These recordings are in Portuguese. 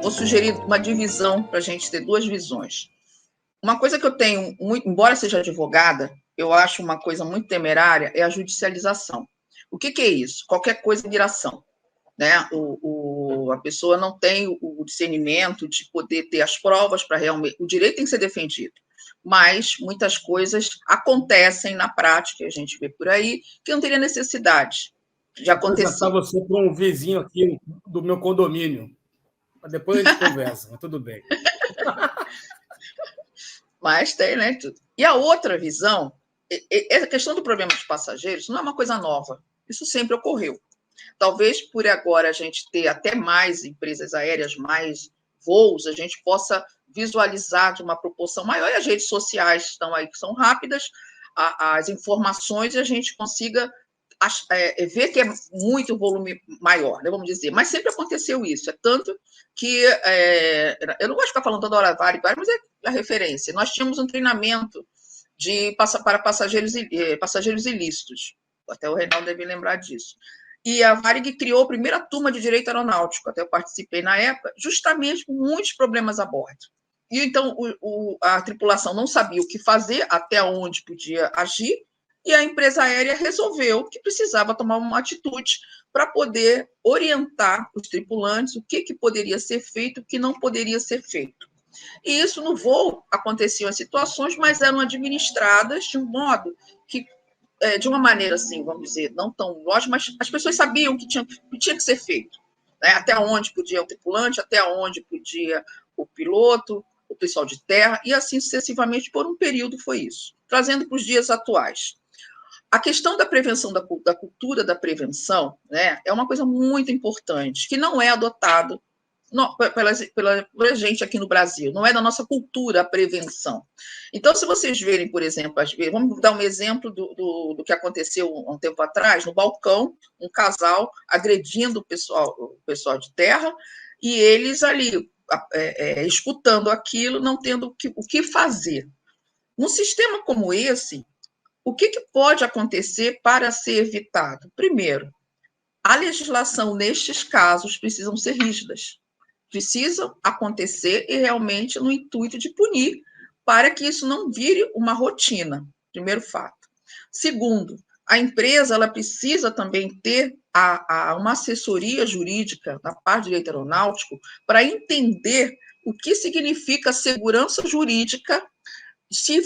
vou sugerir uma divisão para a gente ter duas visões. Uma coisa que eu tenho, embora seja advogada, eu acho uma coisa muito temerária, é a judicialização. O que é isso? Qualquer coisa vira ação, né? A pessoa não tem o discernimento de poder ter as provas para realmente... O direito tem que ser defendido, mas muitas coisas acontecem na prática, a gente vê por aí, que não teria necessidade de acontecer. Vou apresentar você para um vizinho aqui do meu condomínio. Depois a gente conversa, mas tudo bem. Mas tem, né? E a outra visão, a questão do problema dos passageiros não é uma coisa nova. Isso sempre ocorreu. Talvez por agora a gente ter até mais empresas aéreas, mais voos, a gente possa visualizar de uma proporção maior, e as redes sociais estão aí, que são rápidas, as informações, e a gente consiga ver que é muito volume maior, né, vamos dizer. Mas sempre aconteceu isso. É tanto que eu não gosto de ficar falando toda hora Varig, mas é a referência. Nós tínhamos um treinamento para passageiros ilícitos. Até o Reinaldo deve lembrar disso. E a Varig criou a primeira turma de direito aeronáutico, até eu participei na época, justamente com muitos problemas a bordo. E então a tripulação não sabia o que fazer, até onde podia agir, e a empresa aérea resolveu que precisava tomar uma atitude para poder orientar os tripulantes o que poderia ser feito, o que não poderia ser feito. E isso no voo aconteciam as situações, mas eram administradas de um modo que, de uma maneira assim, vamos dizer, não tão lógica, mas as pessoas sabiam que tinha que ser feito, né? Até onde podia o tripulante, até onde podia o piloto, o pessoal de terra, e assim sucessivamente, por um período foi isso. Trazendo para os dias atuais. A questão da prevenção, da cultura da prevenção, né, é uma coisa muito importante, que não é adotado pela gente aqui no Brasil, não é da nossa cultura a prevenção. Então, se vocês verem, por exemplo, vamos dar um exemplo do que aconteceu há um tempo atrás, no balcão, um casal agredindo o pessoal de terra, e eles ali escutando aquilo, não tendo o que fazer. Num sistema como esse, o que pode acontecer para ser evitado? Primeiro, a legislação nestes casos precisam ser rígidas, precisam acontecer e realmente no intuito de punir, para que isso não vire uma rotina, primeiro fato. Segundo, a empresa ela precisa também ter uma assessoria jurídica da parte de direito aeronáutico para entender o que significa segurança jurídica se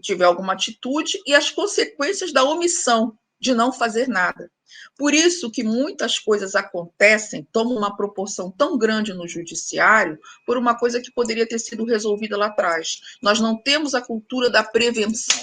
tiver alguma atitude e as consequências da omissão de não fazer nada. Por isso que muitas coisas acontecem, tomam uma proporção tão grande no judiciário, por uma coisa que poderia ter sido resolvida lá atrás. Nós não temos a cultura da prevenção.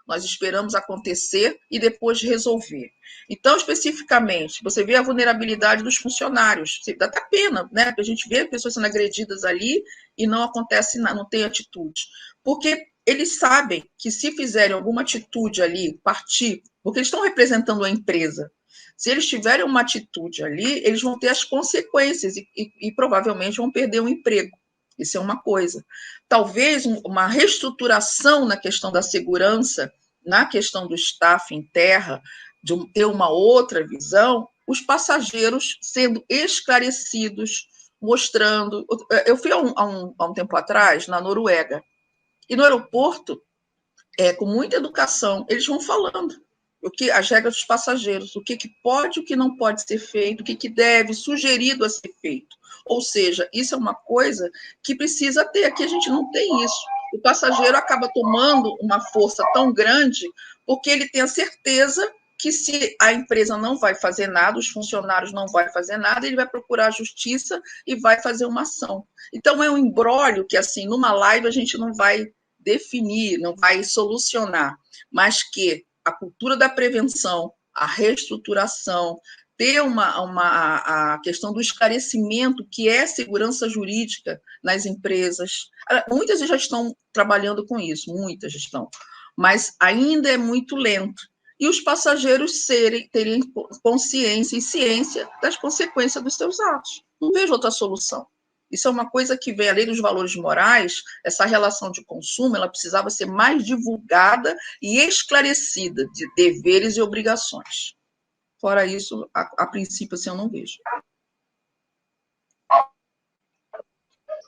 Nós esperamos acontecer e depois resolver. Então, especificamente, você vê a vulnerabilidade dos funcionários. Dá até pena, né? Porque a gente vê pessoas sendo agredidas ali e não acontece nada, não tem atitude. Porque eles sabem que se fizerem alguma atitude ali, partir, porque eles estão representando a empresa, se eles tiverem uma atitude ali, eles vão ter as consequências e provavelmente vão perder o emprego. Isso é uma coisa. Talvez uma reestruturação na questão da segurança, na questão do staff em terra, de ter uma outra visão, os passageiros sendo esclarecidos, mostrando... Eu fui há um tempo atrás na Noruega, e no aeroporto, com muita educação, eles vão falando as regras dos passageiros, o que pode e o que não pode ser feito, o que deve, sugerido a ser feito. Ou seja, isso é uma coisa que precisa ter, aqui a gente não tem isso. O passageiro acaba tomando uma força tão grande porque ele tem a certeza que se a empresa não vai fazer nada, os funcionários não vão fazer nada, ele vai procurar a justiça e vai fazer uma ação. Então, é um imbróglio que, assim, numa live a gente não vai definir, não vai solucionar, mas que a cultura da prevenção, a reestruturação, ter a questão do esclarecimento, que é segurança jurídica nas empresas. Muitas já estão trabalhando com isso, muitas já estão, mas ainda é muito lento. E os passageiros terem consciência e ciência das consequências dos seus atos. Não vejo outra solução. Isso é uma coisa que vem além dos valores morais, essa relação de consumo, ela precisava ser mais divulgada e esclarecida de deveres e obrigações. Fora isso, a princípio, assim, eu não vejo.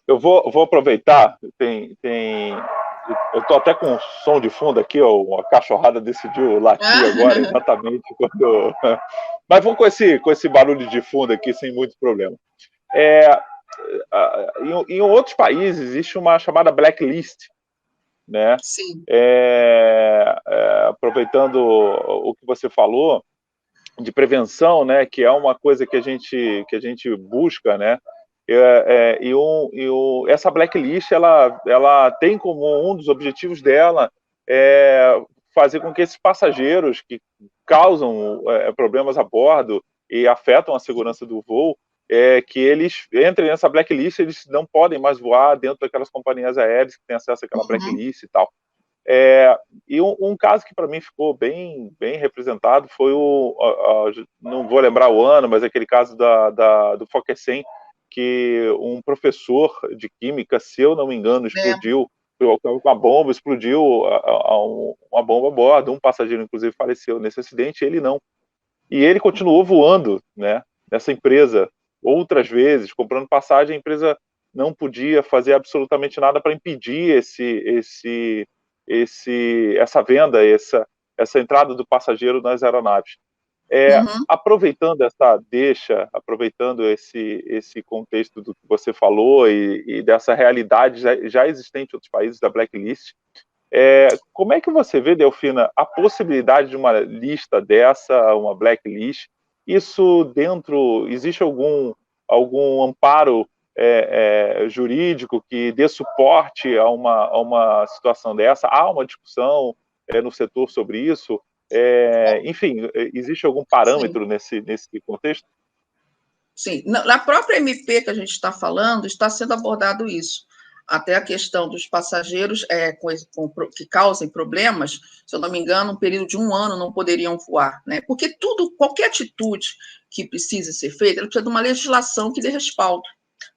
eu vou aproveitar, eu estou até com um som de fundo aqui, ó, a cachorrada decidiu latir agora, exatamente quando... Mas vamos com esse barulho de fundo aqui, sem muito problema. Em outros países existe uma chamada blacklist, né? Sim. Aproveitando o que você falou de prevenção, né, que é uma coisa que a gente busca, né? Essa blacklist ela tem como um dos objetivos dela fazer com que esses passageiros que causam problemas a bordo e afetam a segurança do voo, que eles entrem nessa blacklist, eles não podem mais voar dentro daquelas companhias aéreas que têm acesso àquela blacklist e tal. E um caso que para mim ficou bem representado foi não vou lembrar o ano, mas aquele caso do Fokker 100, que um professor de química, se eu não me engano, explodiu com uma bomba, explodiu uma bomba a bordo, um passageiro inclusive faleceu nesse acidente, ele não. E ele continuou voando, né, nessa empresa outras vezes, comprando passagem, a empresa não podia fazer absolutamente nada para impedir essa venda, essa entrada do passageiro nas aeronaves. Aproveitando essa deixa, aproveitando esse contexto do que você falou e dessa realidade já existente em outros países da blacklist, como é que você vê, Delfina, a possibilidade de uma lista dessa, uma blacklist? Isso existe algum amparo jurídico que dê suporte a uma situação dessa? Há uma discussão no setor sobre isso? Enfim, existe algum parâmetro nesse contexto? Sim, na própria MP que a gente está falando, está sendo abordado isso. Até a questão dos passageiros que causem problemas, se eu não me engano, um período de 1 ano não poderiam voar, né? Porque qualquer atitude que precise ser feita, ela precisa de uma legislação que dê respaldo,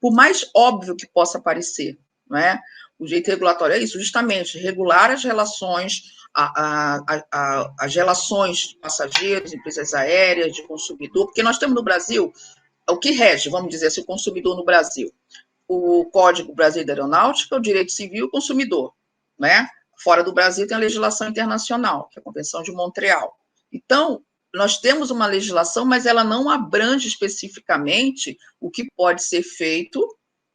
por mais óbvio que possa parecer, não é? O direito regulatório é isso, justamente, regular as relações, as relações de passageiros, empresas aéreas, de consumidor, porque nós temos no Brasil, o que rege, vamos dizer assim, o consumidor no Brasil, o Código Brasileiro da Aeronáutica, o Direito Civil e o Consumidor, né? Fora do Brasil tem a legislação internacional, que é a Convenção de Montreal. Então, nós temos uma legislação, mas ela não abrange especificamente o que pode ser feito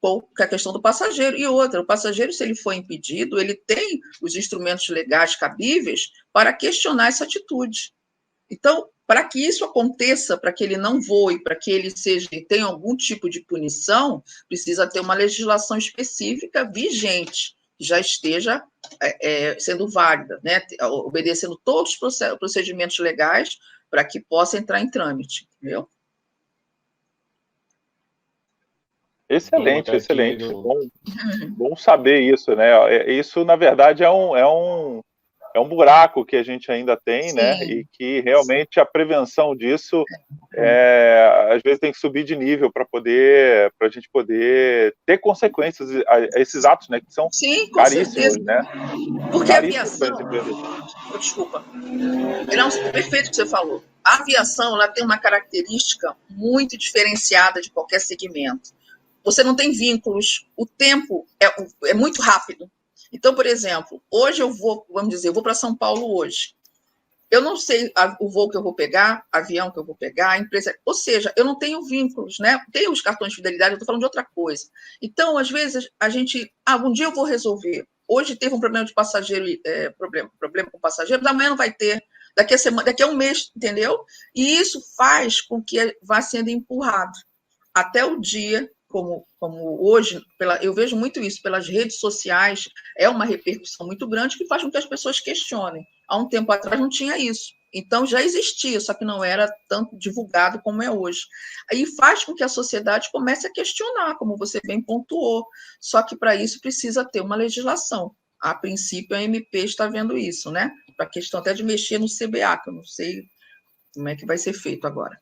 com a questão do passageiro. E outra, o passageiro, se ele for impedido, ele tem os instrumentos legais cabíveis para questionar essa atitude. Então, para que isso aconteça, para que ele não voe, para que ele tenha algum tipo de punição, precisa ter uma legislação específica vigente, que já esteja sendo válida, né? Obedecendo todos os procedimentos legais para que possa entrar em trâmite, entendeu? Excelente, excelente. Bom saber isso, né? Isso, na verdade, é um buraco que a gente ainda tem, sim, né? E que realmente a prevenção disso às vezes tem que subir de nível para a gente poder ter consequências a esses atos, né? Que são caríssimos, né? Porque a aviação... Desculpa. Não, perfeito o que você falou. A aviação, ela tem uma característica muito diferenciada de qualquer segmento. Você não tem vínculos, o tempo é muito rápido. Então, por exemplo, hoje eu vou para São Paulo hoje. Eu não sei o voo que eu vou pegar, avião que eu vou pegar, a empresa... Ou seja, eu não tenho vínculos, né? Tenho os cartões de fidelidade, eu estou falando de outra coisa. Então, às vezes, a gente... um dia eu vou resolver. Hoje teve um problema de passageiro, problema com passageiro, amanhã não vai ter. Daqui a um mês, entendeu? E isso faz com que vá sendo empurrado. Até o dia... Como hoje, eu vejo muito isso pelas redes sociais, é uma repercussão muito grande que faz com que as pessoas questionem. Há um tempo atrás não tinha isso. Então, já existia, só que não era tanto divulgado como é hoje. Aí faz com que a sociedade comece a questionar, como você bem pontuou. Só que, para isso, precisa ter uma legislação. A princípio, a MP está vendo isso, né? Para a questão até de mexer no CBA, que eu não sei como é que vai ser feito agora.